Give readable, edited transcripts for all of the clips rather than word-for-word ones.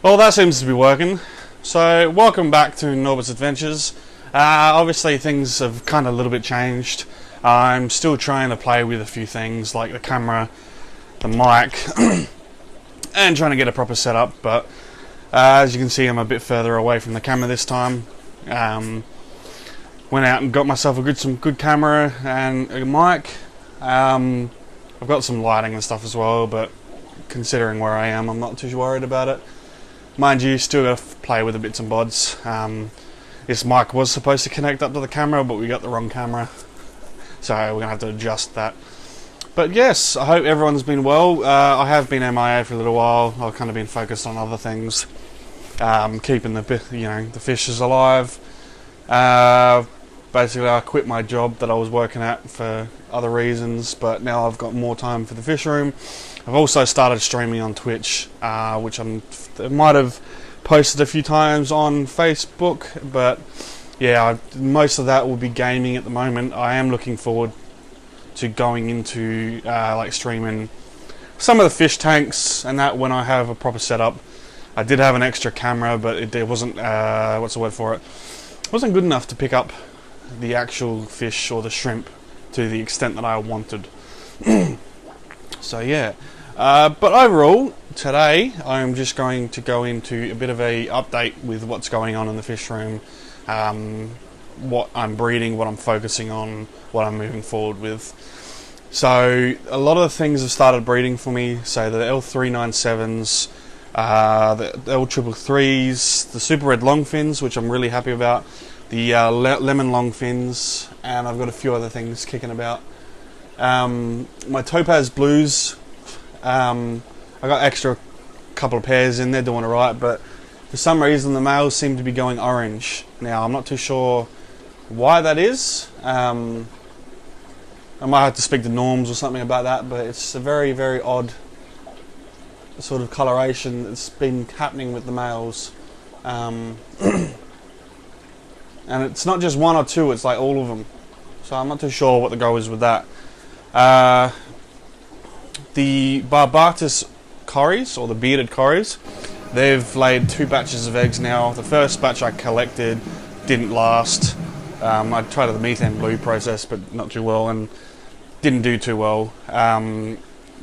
Well, that seems to be working. So, welcome back to Norbits Adventures. Obviously, things have kind of a little bit changed. I'm still trying to play with a few things like the camera, the mic, and trying to get a proper setup. But as you can see, I'm a bit further away from the camera this time. Went out and got myself some good camera and a mic. I've got some lighting and stuff as well, but considering where I am, I'm not too worried about it. Mind you, still got to play with the bits and bods. This mic was supposed to connect up to the camera, but we got the wrong camera, so we're gonna have to adjust that. But yes, I hope everyone's been well. I have been MIA for a little while. I've kind of been focused on other things, keeping the fishes alive. Basically, I quit my job that I was working at for other reasons, but now I've got more time for the Fishroom. I've also started streaming on Twitch, which I might have posted a few times on Facebook, but yeah, most of that will be gaming at the moment. I am looking forward to going into like streaming some of the fish tanks and that when I have a proper setup. I did have an extra camera, but it wasn't, what's the word for it? It wasn't good enough to pick up the actual fish or the shrimp to the extent that I wanted. So yeah, but overall today I'm just going to go into a bit of a update with what's going on in the fish room, what I'm breeding, what I'm focusing on, what I'm moving forward with. So a lot of the things have started breeding for me. So the L397s, the L333s, the super red longfins, which I'm really happy about, the lemon longfins, and I've got a few other things kicking about. My Topaz Blues, I got extra couple of pairs in there doing alright, but for some reason the males seem to be going orange. Now I'm not too sure why that is. I might have to speak to Norms or something about that, but it's a very, very odd sort of coloration that's been happening with the males. And it's not just one or two, it's like all of them. So I'm not too sure what the go is with that. The Barbatus Currys, or the bearded Currys, they've laid 2 batches of eggs now. The first batch I collected didn't last. I tried the methane blue process, but not too well, and didn't do too well. The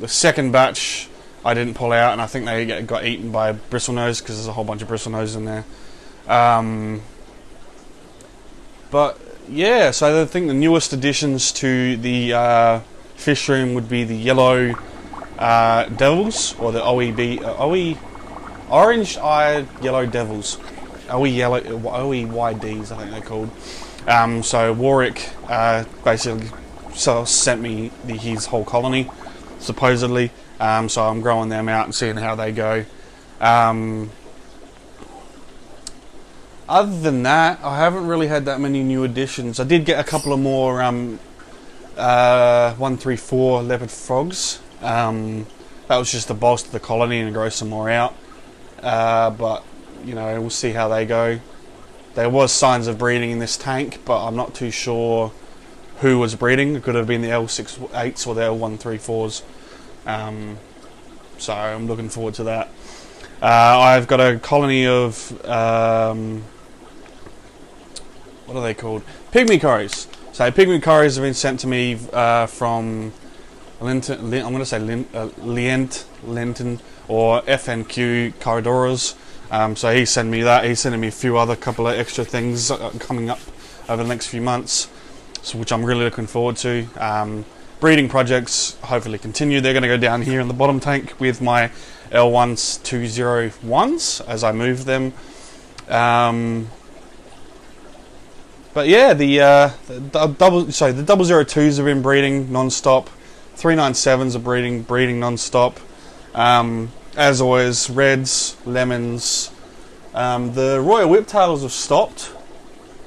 second batch I didn't pull out, and I think they got eaten by bristlenose because there's a whole bunch of bristlenose in there. But yeah, so I think the newest additions to the fish room would be the yellow devils, or the orange-eyed yellow devils, OEYDs, I think they're called. So Warwick basically sent me his whole colony, supposedly. So I'm growing them out and seeing how they go. Other than that, I haven't really had that many new additions. I did get a couple of more 134 Leopard Frogs. That was just to bolster the colony and grow some more out. But, you know, we'll see how they go. There was signs of breeding in this tank, but I'm not too sure who was breeding. It could have been the L68s or the L134s. So I'm looking forward to that. I've got a colony of... what are they called? Pygmy Currys. So Pygmy Currys have been sent to me from Linton or FNQ COrys. So he sent me that. He's sending me a few other couple of extra things coming up over the next few months, which I'm really looking forward to. Breeding projects hopefully continue. They're going to go down here in the bottom tank with my L1201s as I move them. But yeah, the 002s have been breeding non-stop. 397s are breeding non-stop. As always, reds, lemons. The Royal Whiptails have stopped,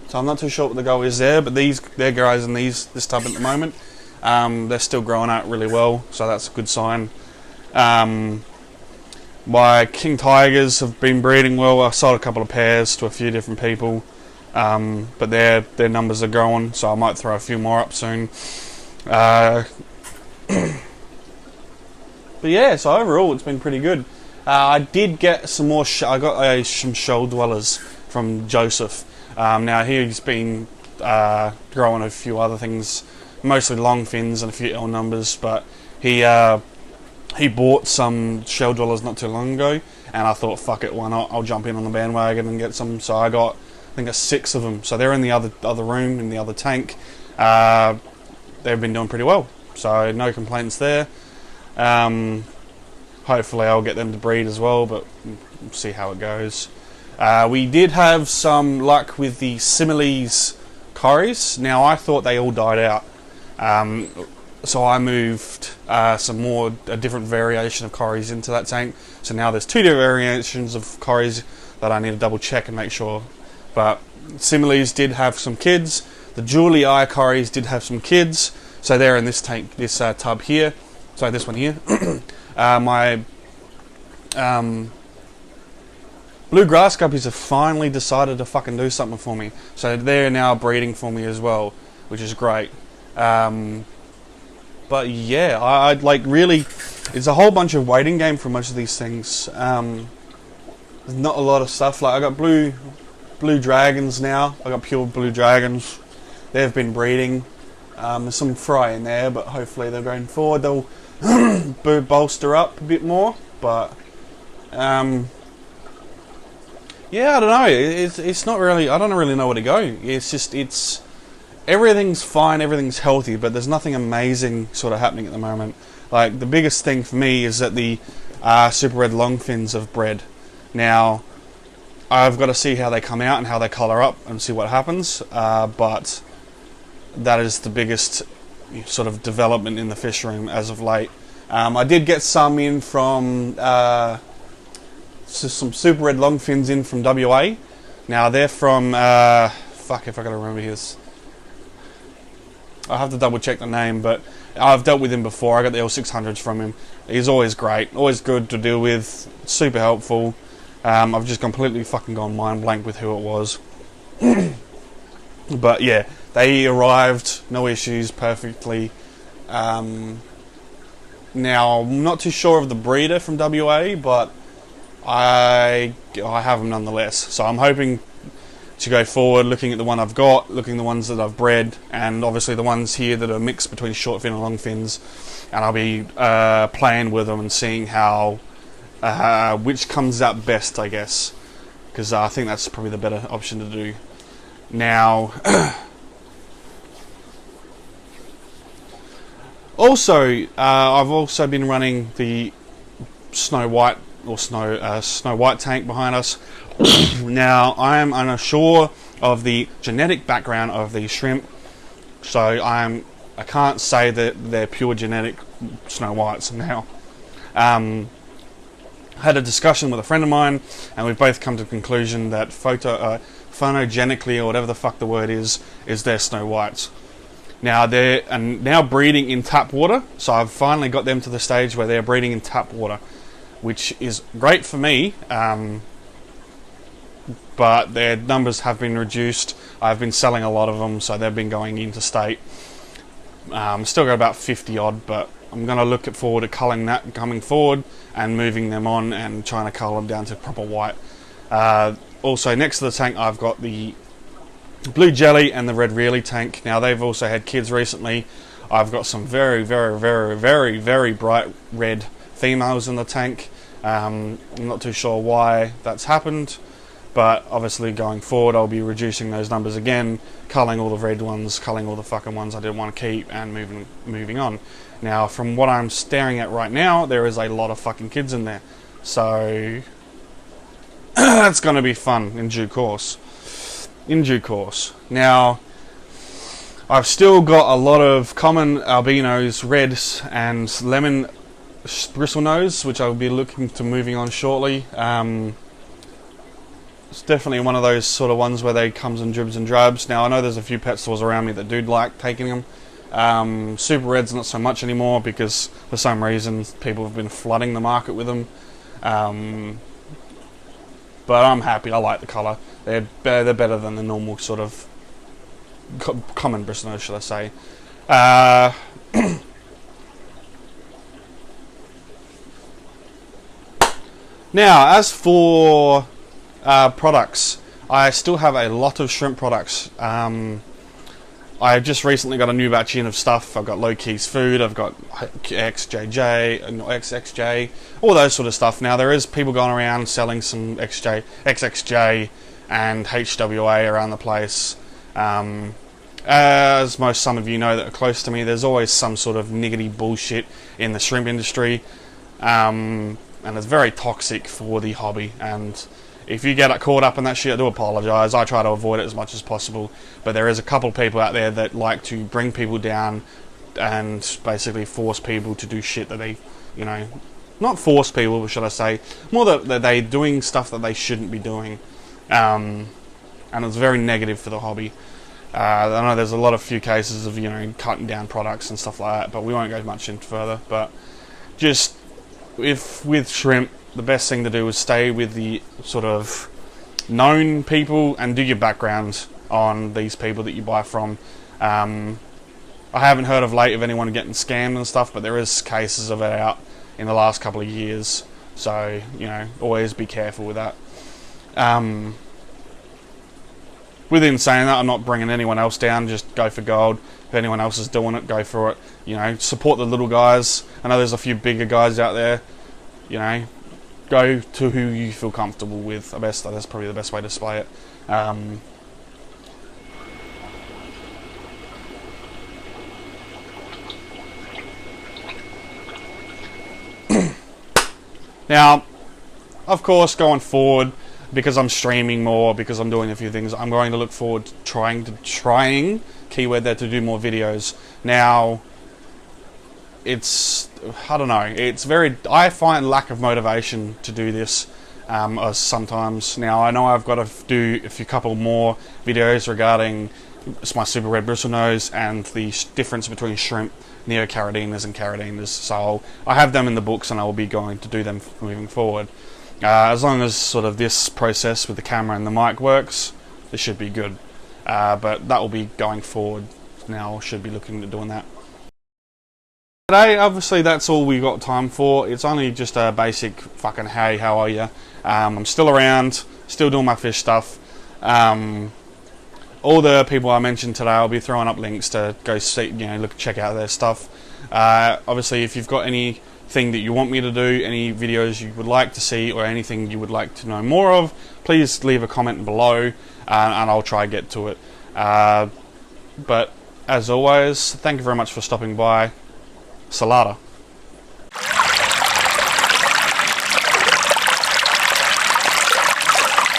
so I'm not too sure what the go is there. But they're guys in this tub at the moment. They're still growing out really well, so that's a good sign. My King Tigers have been breeding well. I sold a couple of pairs to a few different people. But their numbers are growing, so I might throw a few more up soon. But yeah, so overall it's been pretty good. I did get some more. I got some shell dwellers from Joseph. Now he's been growing a few other things, mostly long fins and a few L numbers, but he bought some shell dwellers not too long ago, and I thought, fuck it, why not? I'll jump in on the bandwagon and get some. So I got, I think, 6 of them. So they're in the other room, in the other tank. They've been doing pretty well, so no complaints there. Hopefully I'll get them to breed as well, but we'll see how it goes. We did have some luck with the Similes Currys. Now I thought they all died out, so I moved a different variation of Currys into that tank. So now there's 2 different variations of Currys that I need to double check and make sure. But Similes did have some kids. The Julie Eye Currys did have some kids, so they're in this tank, this tub here. So this one here. My blue grass guppies have finally decided to fucking do something for me. So they're now breeding for me as well, which is great. But yeah, I'd like really, it's a whole bunch of waiting game for most of these things. There's not a lot of stuff. Like I got blue dragons now. I got pure blue dragons. They've been breeding. There's some fry in there, but hopefully they're going forward. They'll bolster up a bit more. But yeah, I don't know. It's not really. I don't really know where to go. It's just everything's fine, everything's healthy, but there's nothing amazing sort of happening at the moment. Like the biggest thing for me is that the super red longfins have bred. Now I've got to see how they come out and how they colour up and see what happens. But that is the biggest sort of development in the fish room as of late. I did get some in from some super red longfins in from WA. Now they're from fuck if I gotta remember his. I have to double check the name, but I've dealt with him before. I got the L600s from him. He's always great, always good to deal with, super helpful. I've just completely fucking gone mind blank with who it was. But yeah, they arrived, no issues, perfectly. Now, I'm not too sure of the breeder from WA, but I have them nonetheless. So I'm hoping to go forward, looking at the one I've got, looking at the ones that I've bred, and obviously the ones here that are mixed between short fin and long fins. And I'll be playing with them and seeing how which comes out best, I guess, because I think that's probably the better option to do. Now, also, I've also been running the Snow White or Snow White tank behind us. Now, I am unsure of the genetic background of these shrimp, so I can't say that they're pure genetic Snow Whites now. I had a discussion with a friend of mine, and we've both come to the conclusion that phonogenically, or whatever the fuck the word is their Snow Whites. Now they're now breeding in tap water, so I've finally got them to the stage where they're breeding in tap water, which is great for me, but their numbers have been reduced. I've been selling a lot of them, so they've been going interstate. Still got about 50 odd, but I'm going to look forward to coming forward and moving them on and trying to cull them down to proper white. Also, next to the tank, I've got the Blue Jelly and the Red Really tank. Now, they've also had kids recently. I've got some very, very, very, very, very bright red females in the tank. I'm not too sure why that's happened, but obviously going forward, I'll be reducing those numbers again, culling all the red ones, culling all the fucking ones I didn't want to keep, and moving on. Now, from what I'm staring at right now, there is a lot of fucking kids in there. So that's going to be fun in due course. Now, I've still got a lot of common albinos, reds, and lemon bristlenose, which I'll be looking to moving on shortly. It's definitely one of those sort of ones where they comes in dribs and drabs. Now, I know there's a few pet stores around me that do like taking them. Super Reds not so much anymore, because for some reason people have been flooding the market with them. But I'm happy. I like the colour. They're better than the normal sort of common bristlenose, should I say. Now, as for products, I still have a lot of shrimp products. I just recently got a new batch in of stuff. I've got Low Keys Food, I've got XXJ, all those sort of stuff. Now, there is people going around selling some XXJ and HWA around the place. As some of you know that are close to me, there's always some sort of niggity bullshit in the shrimp industry. And it's very toxic for the hobby, and if you get caught up in that shit, I do apologise. I try to avoid it as much as possible, but there is a couple of people out there that like to bring people down and basically force people to do shit that they, you know, not force people, should I say, more that they're doing stuff that they shouldn't be doing, and it's very negative for the hobby. I know there's a lot of few cases of, you know, cutting down products and stuff like that, but we won't go much into further. But just with shrimp, the best thing to do is stay with the sort of known people and do your background on these people that you buy from. I haven't heard of late of anyone getting scammed and stuff, but there is cases of it out in the last couple of years. So, you know, always be careful with that. Within saying that, I'm not bringing anyone else down, just go for gold. If anyone else is doing it, go for it. You know, support the little guys. I know there's a few bigger guys out there, you know. Go to who you feel comfortable with. That's probably the best way to display it. Now, of course, going forward, because I'm streaming more, because I'm doing a few things, I'm going to look forward to trying, keyword there, to do more videos. Now, I don't know, I find lack of motivation to do this sometimes. Now, I know I've got to do a couple more videos regarding my super red bristlenose and the difference between shrimp, neocaridiners and caridiners, so I have them in the books and I will be going to do them moving forward. As long as sort of this process with the camera and the mic works, this should be good. But that will be going forward. Now, should be looking at doing that. Today, obviously, that's all we got time for. It's only just a basic fucking hey, how are you? I'm still around, still doing my fish stuff. All the people I mentioned today, I'll be throwing up links to go see, you know, check out their stuff. Obviously, if you've got anything that you want me to do, any videos you would like to see, or anything you would like to know more of, please leave a comment below, and I'll try to get to it. But as always, thank you very much for stopping by. Salada.